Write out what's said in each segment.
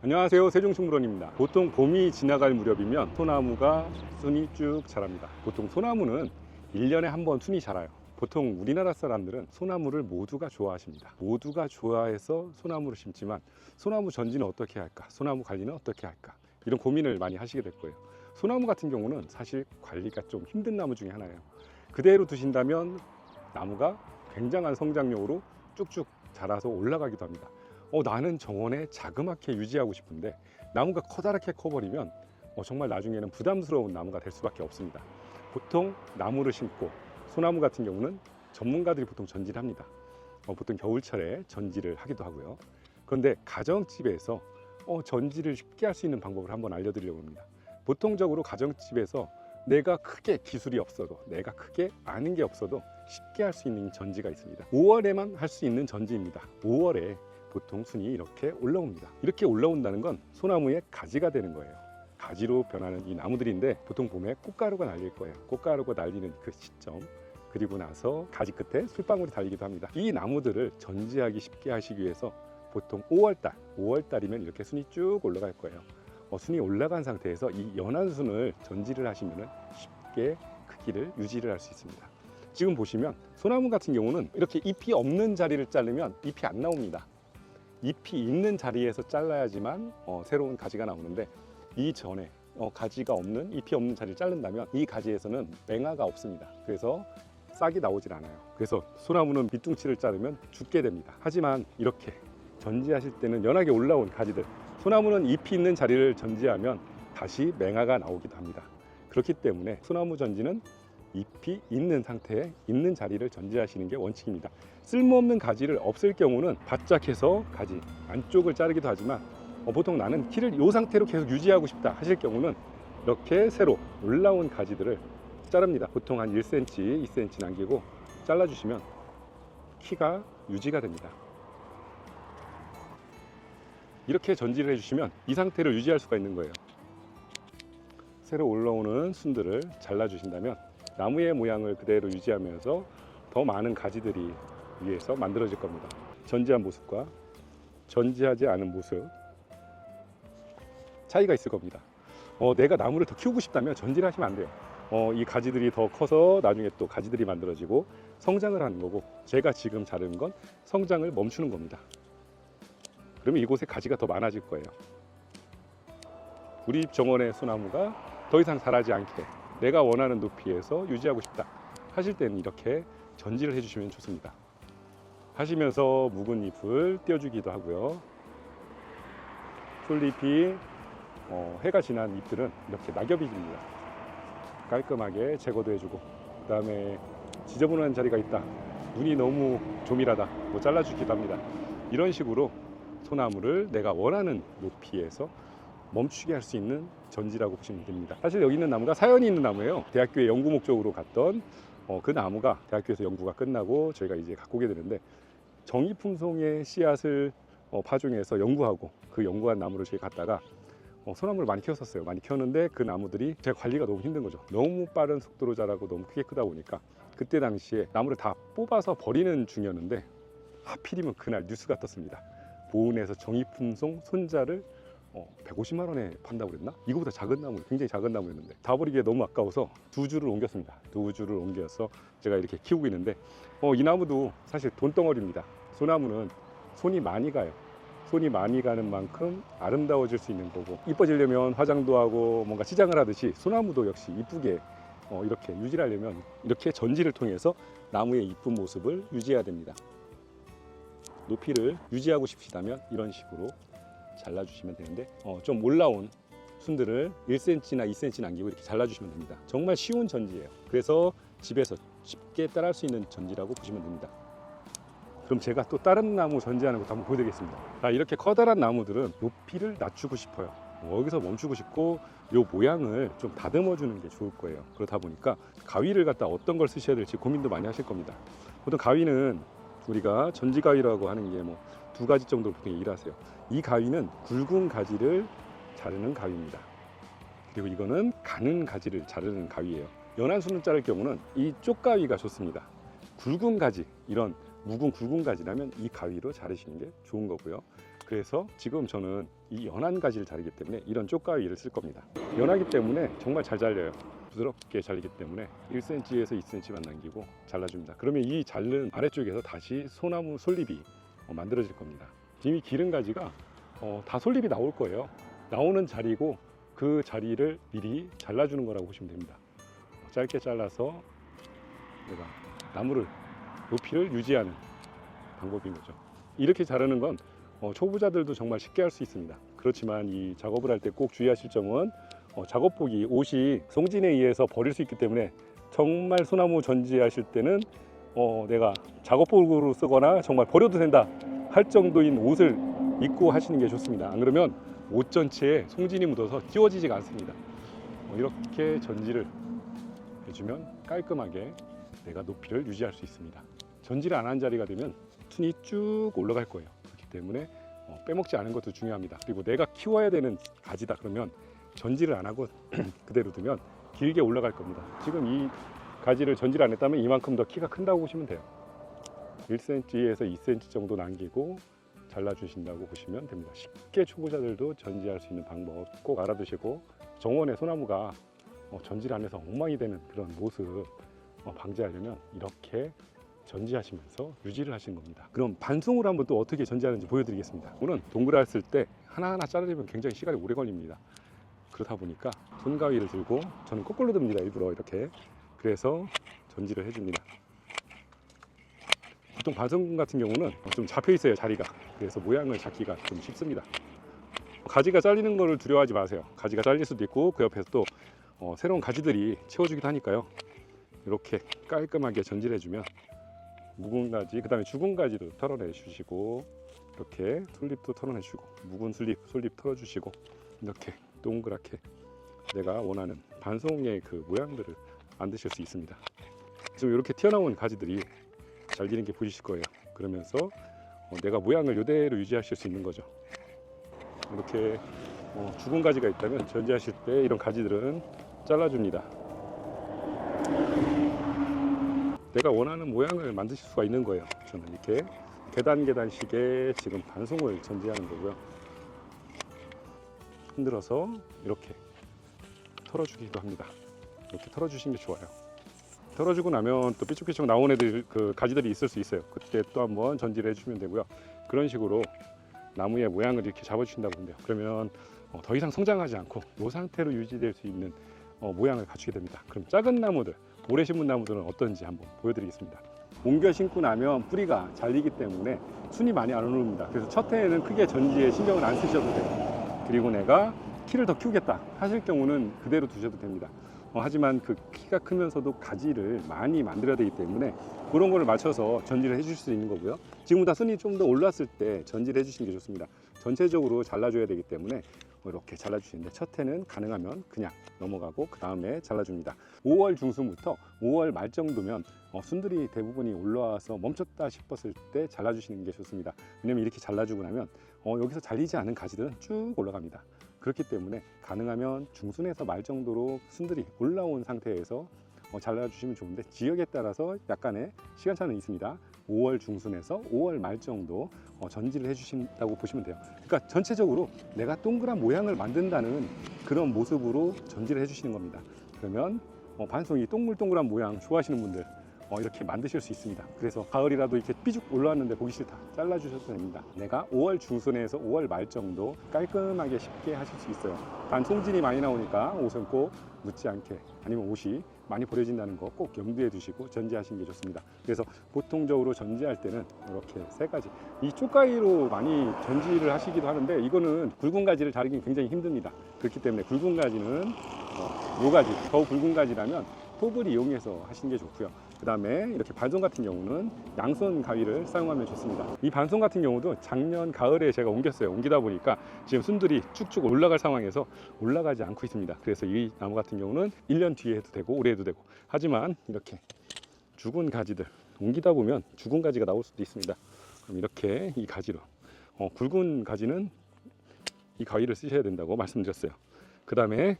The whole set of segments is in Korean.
안녕하세요, 세종식물원입니다. 보통 봄이 지나갈 무렵이면 소나무가 순이 쭉 자랍니다. 보통 소나무는 1년에 한 번 순이 자라요. 보통 우리나라 사람들은 소나무를 모두가 좋아하십니다. 모두가 좋아해서 소나무를 심지만 소나무 전지는 어떻게 할까? 소나무 관리는 어떻게 할까? 이런 고민을 많이 하시게 될 거예요. 소나무 같은 경우는 사실 관리가 좀 힘든 나무 중에 하나예요. 그대로 두신다면 나무가 굉장한 성장력으로 쭉쭉 자라서 올라가기도 합니다. 나는 정원에 자그맣게 유지하고 싶은데 나무가 커다랗게 커버리면 정말 나중에는 부담스러운 나무가 될 수밖에 없습니다. 보통 나무를 심고 소나무 같은 경우는 전문가들이 보통 전지를 합니다. 보통 겨울철에 전지를 하기도 하고요. 그런데 가정집에서 전지를 쉽게 할 수 있는 방법을 한번 알려드리려고 합니다. 보통적으로 가정집에서 내가 크게 기술이 없어도, 내가 크게 아는 게 없어도 쉽게 할 수 있는 전지가 있습니다. 5월에만 할 수 있는 전지입니다. 5월에 보통 순이 이렇게 올라옵니다. 이렇게 올라온다는 건 소나무의 가지가 되는 거예요. 가지로 변하는 이 나무들인데 보통 봄에 꽃가루가 날릴 거예요. 꽃가루가 날리는 그 시점, 그리고 나서 가지 끝에 술방울이 달리기도 합니다. 이 나무들을 전지하기 쉽게 하시기 위해서 보통 5월달이면 이렇게 순이 쭉 올라갈 거예요. 순이 올라간 상태에서 이 연한 순을 전지를 하시면 쉽게 크기를 유지를 할 수 있습니다. 지금 보시면 소나무 같은 경우는 이렇게 잎이 없는 자리를 자르면 잎이 안 나옵니다. 잎이 있는 자리에서 잘라야지만 새로운 가지가 나오는데 이전에 가지가 없는, 잎이 없는 자리를 자른다면 이 가지에서는 맹아가 없습니다. 그래서 싹이 나오질 않아요. 그래서 소나무는 밑둥치를 자르면 죽게 됩니다. 하지만 이렇게 전지하실 때는 연하게 올라온 가지들, 소나무는 잎이 있는 자리를 전지하면 다시 맹아가 나오기도 합니다. 그렇기 때문에 소나무 전지는 잎이 있는 상태에 있는 자리를 전지하시는 게 원칙입니다. 쓸모없는 가지를 없앨 경우는 바짝 해서 가지 안쪽을 자르기도 하지만 보통 나는 키를 이 상태로 계속 유지하고 싶다 하실 경우는 이렇게 새로 올라온 가지들을 자릅니다. 보통 한 1cm, 2cm 남기고 잘라주시면 키가 유지가 됩니다. 이렇게 전지를 해주시면 이 상태를 유지할 수가 있는 거예요. 새로 올라오는 순들을 잘라주신다면 나무의 모양을 그대로 유지하면서 더 많은 가지들이 위에서 만들어질 겁니다. 전지한 모습과 전지하지 않은 모습 차이가 있을 겁니다. 내가 나무를 더 키우고 싶다면 전지를 하시면 안 돼요. 이 가지들이 더 커서 나중에 또 가지들이 만들어지고 성장을 하는 거고, 제가 지금 자른 건 성장을 멈추는 겁니다. 그러면 이곳에 가지가 더 많아질 거예요. 우리 정원의 소나무가 더 이상 자라지 않게 내가 원하는 높이에서 유지하고 싶다 하실 때는 이렇게 전지를 해주시면 좋습니다. 하시면서 묵은 잎을 띄워주기도 하고요. 솔잎이 해가 지난 잎들은 이렇게 낙엽이 집니다. 깔끔하게 제거도 해주고, 그 다음에 지저분한 자리가 있다, 눈이 너무 조밀하다, 뭐 잘라주기도 합니다. 이런 식으로 소나무를 내가 원하는 높이에서 멈추게 할 수 있는 전지라고 보시면 됩니다. 사실 여기 있는 나무가 사연이 있는 나무예요. 대학교에 연구 목적으로 갔던 그 나무가 대학교에서 연구가 끝나고 저희가 이제 갖고 오게 되는데, 정이품송의 씨앗을 파종해서 연구하고 그 연구한 나무를 저희 갖다가 소나무를 많이 키웠었어요. 많이 키웠는데 그 나무들이 제가 관리가 너무 힘든 거죠. 너무 빠른 속도로 자라고 너무 크게 크다 보니까 그때 당시에 나무를 다 뽑아서 버리는 중이었는데 하필이면 그날 뉴스가 떴습니다. 보은에서 정이품송 손자를 150만 원에 판다고 그랬나? 이거보다 작은 나무, 굉장히 작은 나무였는데 다 버리기에 너무 아까워서 두 주를 옮겼습니다. 두 주를 옮겨서 제가 이렇게 키우고 있는데 이 나무도 사실 돈덩어리입니다. 소나무는 손이 많이 가요. 손이 많이 가는 만큼 아름다워질 수 있는 거고, 이뻐지려면 화장도 하고 뭔가 치장을 하듯이 소나무도 역시 이쁘게 이렇게 유지하려면 이렇게 전지를 통해서 나무의 이쁜 모습을 유지해야 됩니다. 높이를 유지하고 싶으시다면 이런 식으로 잘라주시면 되는데 좀 올라온 순들을 1cm나 2cm 남기고 이렇게 잘라주시면 됩니다. 정말 쉬운 전지예요. 그래서 집에서 쉽게 따라할 수 있는 전지라고 보시면 됩니다. 그럼 제가 또 다른 나무 전지하는 것도 한번 보여드리겠습니다. 이렇게 커다란 나무들은 높이를 낮추고 싶어요. 여기서 멈추고 싶고 이 모양을 좀 다듬어 주는 게 좋을 거예요. 그러다 보니까 가위를 갖다 어떤 걸 쓰셔야 될지 고민도 많이 하실 겁니다. 보통 가위는 우리가 전지 가위라고 하는 게 뭐 2가지 정도로 보통 얘기를 하세요. 이 가위는 굵은 가지를 자르는 가위입니다. 그리고 이거는 가는 가지를 자르는 가위예요. 연한 순을 자를 경우는 이 쪽가위가 좋습니다. 굵은 가지, 이런 묵은 굵은 가지라면 이 가위로 자르시는 게 좋은 거고요. 그래서 지금 저는 이 연한 가지를 자르기 때문에 이런 쪽가위를 쓸 겁니다. 연하기 때문에 정말 잘 잘려요. 부드럽게 잘리기 때문에 1cm에서 2cm만 남기고 잘라줍니다. 그러면 이 자른 아래쪽에서 다시 소나무 솔잎이 만들어질 겁니다. 이미 기른 가지가 다 솔잎이 나올 거예요. 나오는 자리고 그 자리를 미리 잘라주는 거라고 보시면 됩니다. 짧게 잘라서 내가 나무를 높이를 유지하는 방법인 거죠. 이렇게 자르는 건 초보자들도 정말 쉽게 할 수 있습니다. 그렇지만 이 작업을 할 때 꼭 주의하실 점은 작업복이 옷이 송진에 의해서 버릴 수 있기 때문에 정말 소나무 전지하실 때는 내가 작업복으로 쓰거나 정말 버려도 된다 할 정도인 옷을 입고 하시는 게 좋습니다. 안 그러면 옷 전체에 송진이 묻어서 찌워지지가 않습니다. 이렇게 전지를 해주면 깔끔하게 내가 높이를 유지할 수 있습니다. 전지를 안 한 자리가 되면 순이 쭉 올라갈 거예요. 그렇기 때문에 빼먹지 않은 것도 중요합니다. 그리고 내가 키워야 되는 가지다 그러면 전지를 안 하고 그대로 두면 길게 올라갈 겁니다. 지금 이 가지를 전지를 안 했다면 이만큼 더 키가 큰다고 보시면 돼요. 1cm에서 2cm 정도 남기고 잘라주신다고 보시면 됩니다. 쉽게 초보자들도 전지할 수 있는 방법 꼭 알아두시고, 정원의 소나무가 전지를 안 해서 엉망이 되는 그런 모습 방지하려면 이렇게 전지하시면서 유지를 하시는 겁니다. 그럼 반송으로 한번 또 어떻게 전지하는지 보여드리겠습니다. 오늘 동그랗 쓸 때 하나하나 자르려면 굉장히 시간이 오래 걸립니다. 그렇다 보니까 손가위를 들고, 저는 거꾸로 듭니다. 일부러 이렇게. 그래서 전지를 해줍니다. 보통 반송 같은 경우는 좀 잡혀 있어요, 자리가. 그래서 모양을 잡기가 좀 쉽습니다. 가지가 잘리는 거를 두려워하지 마세요. 가지가 잘릴 수도 있고 그 옆에서 또 새로운 가지들이 채워주기도 하니까요. 이렇게 깔끔하게 전지를 해주면 묵은 가지, 그 다음에 죽은 가지도 털어내 주시고, 이렇게 솔잎도 털어내 주고, 묵은 솔잎 털어주시고, 이렇게 동그랗게 내가 원하는 반송의 그 모양들을 만드실 수 있습니다. 지금 이렇게 튀어나온 가지들이 잘리는 게 보이실 거예요. 그러면서 내가 모양을 이대로 유지하실 수 있는 거죠. 이렇게 죽은 가지가 있다면 전지하실 때 이런 가지들은 잘라줍니다. 내가 원하는 모양을 만드실 수가 있는 거예요. 저는 이렇게 계단식의 지금 반송을 전지하는 거고요. 흔들어서 이렇게 털어주기도 합니다. 이렇게 털어주시는 게 좋아요. 털어주고 나면 또 삐쭉삐쭉 나온 애들, 그 가지들이 있을 수 있어요. 그때 또 한번 전지를 해주면 되고요. 그런 식으로 나무의 모양을 이렇게 잡아주신다고 보면 돼요. 그러면 더 이상 성장하지 않고 이 상태로 유지될 수 있는 모양을 갖추게 됩니다. 그럼 작은 나무들, 오래 심은 나무들은 어떤지 한번 보여드리겠습니다. 옮겨 심고 나면 뿌리가 잘리기 때문에 순이 많이 안 오릅니다. 그래서 첫 해에는 크게 전지에 신경을 안 쓰셔도 돼요. 그리고 내가 키를 더 키우겠다 하실 경우는 그대로 두셔도 됩니다. 하지만 그 키가 크면서도 가지를 많이 만들어야 되기 때문에 그런 거를 맞춰서 전지를 해주실 수 있는 거고요. 지금보다 순이 좀 더 올랐을 때 전지를 해주시는 게 좋습니다. 전체적으로 잘라줘야 되기 때문에 이렇게 잘라주시는데, 첫 해는 가능하면 그냥 넘어가고 그 다음에 잘라줍니다. 5월 중순부터 5월 말 정도면 순들이 대부분이 올라와서 멈췄다 싶었을 때 잘라주시는 게 좋습니다. 왜냐면 이렇게 잘라주고 나면 여기서 잘리지 않은 가지들은 쭉 올라갑니다. 그렇기 때문에 가능하면 중순에서 말 정도로 순들이 올라온 상태에서 잘라주시면 좋은데, 지역에 따라서 약간의 시간차는 있습니다. 5월 중순에서 5월 말 정도 전지를 해주신다고 보시면 돼요. 그러니까 전체적으로 내가 동그란 모양을 만든다는 그런 모습으로 전지를 해주시는 겁니다. 그러면 반송이 동글동글한 모양 좋아하시는 분들 이렇게 만드실 수 있습니다. 그래서 가을이라도 이렇게 삐죽 올라왔는데 보기 싫다, 잘라주셔도 됩니다. 내가 5월 중순에서 5월 말 정도 깔끔하게 쉽게 하실 수 있어요. 단 송진이 많이 나오니까 옷은 꼭 묻지 않게, 아니면 옷이 많이 버려진다는 거 꼭 염두에 두시고 전지하시는 게 좋습니다. 그래서 보통적으로 전지할 때는 이렇게 세 가지, 이 쪽가위로 많이 전지를 하시기도 하는데, 이거는 굵은 가지를 자르기 굉장히 힘듭니다. 그렇기 때문에 굵은 가지는 요 가지, 더 굵은 가지라면 톱을 이용해서 하시는 게 좋고요. 그 다음에 이렇게 반송 같은 경우는 양손 가위를 사용하면 좋습니다. 이 반송 같은 경우도 작년 가을에 제가 옮겼어요. 옮기다 보니까 지금 순들이 쭉쭉 올라갈 상황에서 올라가지 않고 있습니다. 그래서 이 나무 같은 경우는 1년 뒤에 해도 되고 올해 해도 되고, 하지만 이렇게 죽은 가지들 옮기다 보면 죽은 가지가 나올 수도 있습니다. 그럼 이렇게 이 가지로 굵은 가지는 이 가위를 쓰셔야 된다고 말씀드렸어요. 그 다음에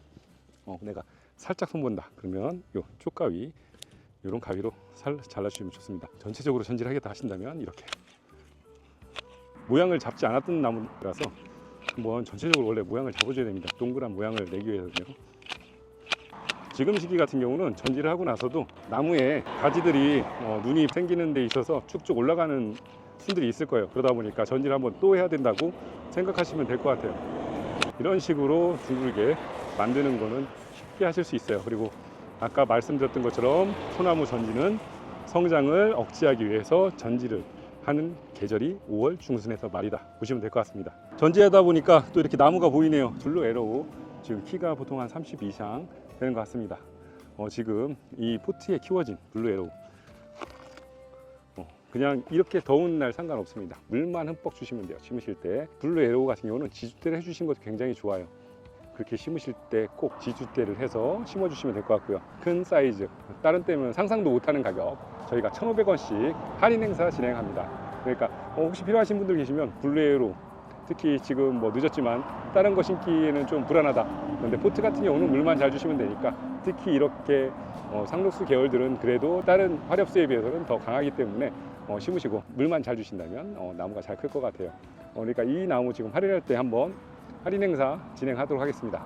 내가 살짝 손본다 그러면 요 쪽가위, 이런 가위로 잘라주시면 좋습니다. 전체적으로 전지를 하겠다 하신다면 이렇게 모양을 잡지 않았던 나무라서 한번 전체적으로 원래 모양을 잡아줘야 됩니다. 동그란 모양을 내기 위해서요. 지금 시기 같은 경우는 전지를 하고 나서도 나무에 가지들이 눈이 생기는 데 있어서 쭉쭉 올라가는 순들이 있을 거예요. 그러다 보니까 전지를 한번 또 해야 된다고 생각하시면 될 것 같아요. 이런 식으로 둥글게 만드는 거는 쉽게 하실 수 있어요. 그리고 아까 말씀드렸던 것처럼 소나무 전지는 성장을 억제하기 위해서 전지를 하는 계절이 5월 중순에서 말이다 보시면 될 것 같습니다. 전지하다 보니까 또 이렇게 나무가 보이네요. 블루 에로우 지금 키가 보통 한 30 이상 되는 것 같습니다. 지금 이 포트에 키워진 블루 에로우 그냥 이렇게 더운 날 상관없습니다. 물만 흠뻑 주시면 돼요. 심으실 때 블루 에로우 같은 경우는 지주대를 해주신 것도 굉장히 좋아요. 그렇게 심으실 때 꼭 지주대를 해서 심어주시면 될 것 같고요. 큰 사이즈, 다른 때면 상상도 못하는 가격, 저희가 1,500원씩 할인 행사 진행합니다. 그러니까 혹시 필요하신 분들 계시면 블루 에로우, 특히 지금 뭐 늦었지만 다른 거 심기에는 좀 불안하다. 그런데 포트 같은 경우는 물만 잘 주시면 되니까, 특히 이렇게 상록수 계열들은 그래도 다른 화렵수에 비해서는 더 강하기 때문에 심으시고 물만 잘 주신다면 나무가 잘 클 것 같아요. 그러니까 이 나무 지금 할인할 때 한번 할인 행사 진행하도록 하겠습니다.